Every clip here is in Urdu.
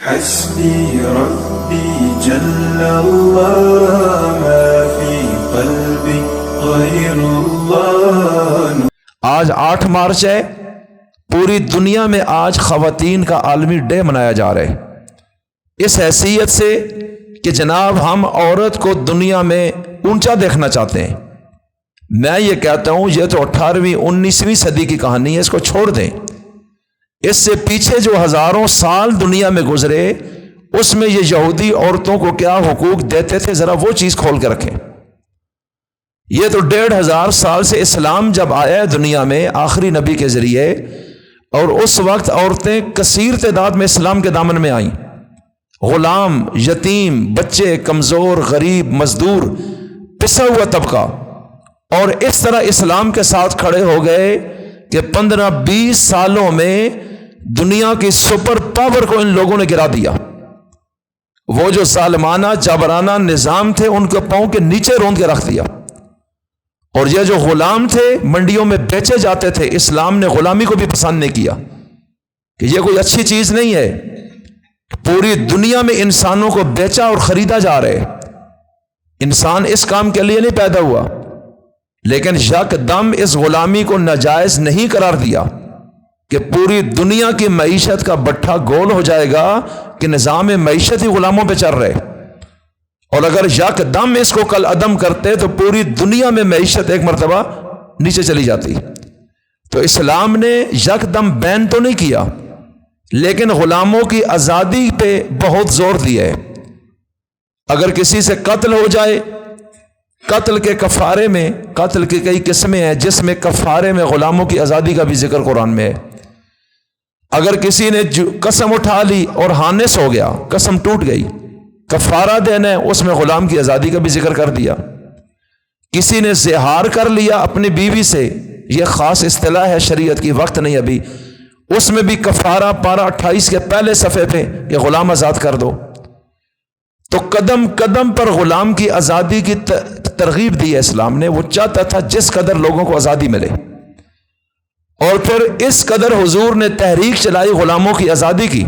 حسبي ربي جل الله ما في قلبي غير الله۔ آج 8 مارچ ہے، پوری دنیا میں آج خواتین کا عالمی ڈے منایا جا رہا ہے، اس حیثیت سے کہ جناب ہم عورت کو دنیا میں اونچا دیکھنا چاہتے ہیں۔ میں یہ کہتا ہوں یہ تو 18ویں 19ویں صدی کی کہانی ہے، اس کو چھوڑ دیں۔ اس سے پیچھے جو ہزاروں سال دنیا میں گزرے اس میں یہ یہودی عورتوں کو کیا حقوق دیتے تھے، ذرا وہ چیز کھول کے رکھیں۔ یہ تو 1500 سال سے اسلام جب آیا ہے دنیا میں آخری نبی کے ذریعے، اور اس وقت عورتیں کثیر تعداد میں اسلام کے دامن میں آئیں، غلام، یتیم، بچے، کمزور، غریب، مزدور، پسا ہوا طبقہ، اور اس طرح اسلام کے ساتھ کھڑے ہو گئے کہ 15-20 سالوں میں دنیا کی سپر پاور کو ان لوگوں نے گرا دیا۔ وہ جو ظالمانہ جبرانہ نظام تھے ان کو پاؤں کے نیچے روند کے رکھ دیا، اور یہ جو غلام تھے منڈیوں میں بیچے جاتے تھے، اسلام نے غلامی کو بھی پسند نہیں کیا کہ یہ کوئی اچھی چیز نہیں ہے۔ پوری دنیا میں انسانوں کو بیچا اور خریدا جا رہا ہے۔ انسان اس کام کے لیے نہیں پیدا ہوا، لیکن یک دم اس غلامی کو ناجائز نہیں قرار دیا کہ پوری دنیا کی معیشت کا بٹھا گول ہو جائے گا کہ نظام معیشت ہی غلاموں پہ چل رہے، اور اگر یک دم اس کو کل عدم کرتے تو پوری دنیا میں معیشت ایک مرتبہ نیچے چلی جاتی۔ تو اسلام نے یک دم بین تو نہیں کیا، لیکن غلاموں کی آزادی پہ بہت زور دیا ہے۔ اگر کسی سے قتل ہو جائے، قتل کے کفارے میں، قتل کی کئی قسمیں ہیں جس میں کفارے میں غلاموں کی آزادی کا بھی ذکر قرآن میں ہے۔ اگر کسی نے قسم اٹھا لی اور ہانس ہو گیا، قسم ٹوٹ گئی، کفارہ دینا ہے، اس میں غلام کی آزادی کا بھی ذکر کر دیا۔ کسی نے زہار کر لیا اپنی بیوی سے، یہ خاص اصطلاح ہے شریعت کی، وقت نہیں ابھی، اس میں بھی کفارہ پارہ 28 کے پہلے صفحے پہ کہ غلام آزاد کر دو۔ تو قدم قدم پر غلام کی آزادی کی ترغیب دی ہے اسلام نے۔ وہ چاہتا تھا جس قدر لوگوں کو آزادی ملے، اور پھر اس قدر حضور نے تحریک چلائی غلاموں کی آزادی کی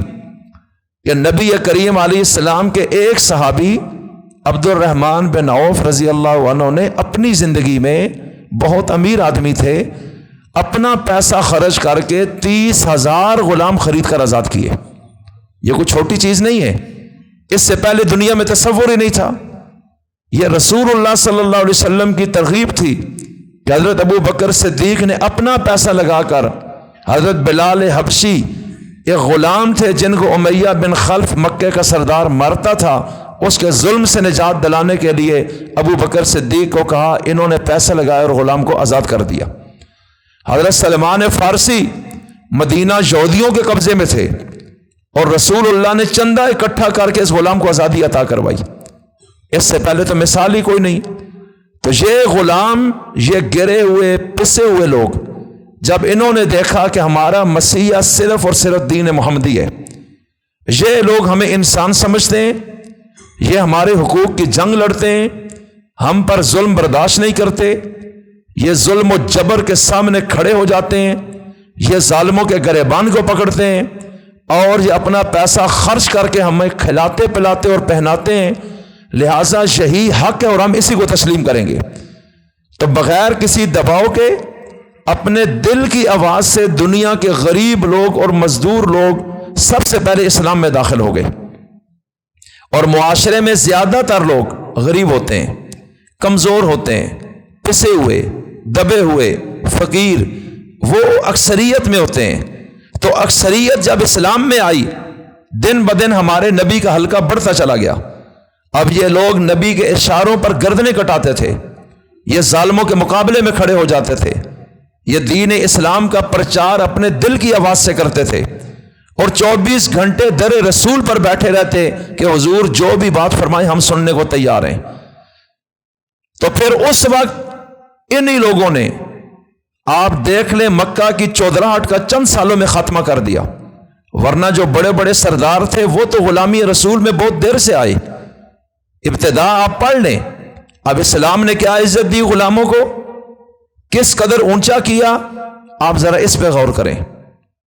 کہ نبی کریم علیہ السلام کے ایک صحابی عبد الرحمن بن عوف رضی اللہ عنہ نے اپنی زندگی میں، بہت امیر آدمی تھے، اپنا پیسہ خرچ کر کے 30,000 غلام خرید کر آزاد کیے۔ یہ کوئی چھوٹی چیز نہیں ہے، اس سے پہلے دنیا میں تصور ہی نہیں تھا۔ یہ رسول اللہ صلی اللہ علیہ وسلم کی ترغیب تھی کہ حضرت ابو بکر صدیق نے اپنا پیسہ لگا کر حضرت بلال حبشی، ایک غلام تھے جن کو امیہ بن خلف مکہ کا سردار مارتا تھا، اس کے ظلم سے نجات دلانے کے لیے ابو بکر صدیق کو کہا، انہوں نے پیسہ لگایا اور غلام کو آزاد کر دیا۔ حضرت سلمان فارسی مدینہ یہودیوں کے قبضے میں تھے، اور رسول اللہ نے چندہ اکٹھا کر کے اس غلام کو آزادی عطا کروائی۔ اس سے پہلے تو مثال ہی کوئی نہیں۔ تو یہ غلام، یہ گرے ہوئے پسے ہوئے لوگ، جب انہوں نے دیکھا کہ ہمارا مسیحا صرف اور صرف دین محمدی ہے، یہ لوگ ہمیں انسان سمجھتے ہیں، یہ ہمارے حقوق کی جنگ لڑتے ہیں، ہم پر ظلم برداشت نہیں کرتے، یہ ظلم و جبر کے سامنے کھڑے ہو جاتے ہیں، یہ ظالموں کے گریبان کو پکڑتے ہیں، اور یہ اپنا پیسہ خرچ کر کے ہمیں کھلاتے پلاتے اور پہناتے ہیں، لہٰذا یہی حق ہے اور ہم اسی کو تسلیم کریں گے۔ تو بغیر کسی دباؤ کے اپنے دل کی آواز سے دنیا کے غریب لوگ اور مزدور لوگ سب سے پہلے اسلام میں داخل ہو گئے، اور معاشرے میں زیادہ تر لوگ غریب ہوتے ہیں، کمزور ہوتے ہیں، پسے ہوئے، دبے ہوئے، فقیر، وہ اکثریت میں ہوتے ہیں۔ تو اکثریت جب اسلام میں آئی، دن بدن ہمارے نبی کا حلقہ بڑھتا چلا گیا۔ اب یہ لوگ نبی کے اشاروں پر گردنیں کٹاتے تھے، یہ ظالموں کے مقابلے میں کھڑے ہو جاتے تھے، یہ دین اسلام کا پرچار اپنے دل کی آواز سے کرتے تھے، اور 24 گھنٹے در رسول پر بیٹھے رہتے کہ حضور جو بھی بات فرمائیں ہم سننے کو تیار ہیں۔ تو پھر اس وقت انہی لوگوں نے، آپ دیکھ لیں، مکہ کی چودراہٹ کا چند سالوں میں خاتمہ کر دیا، ورنہ جو بڑے بڑے سردار تھے وہ تو غلامی رسول میں بہت دیر سے آئے۔ ابتدا آپ پڑھ لیں، اب اسلام نے کیا عزت دی غلاموں کو، کس قدر اونچا کیا، آپ ذرا اس پہ غور کریں۔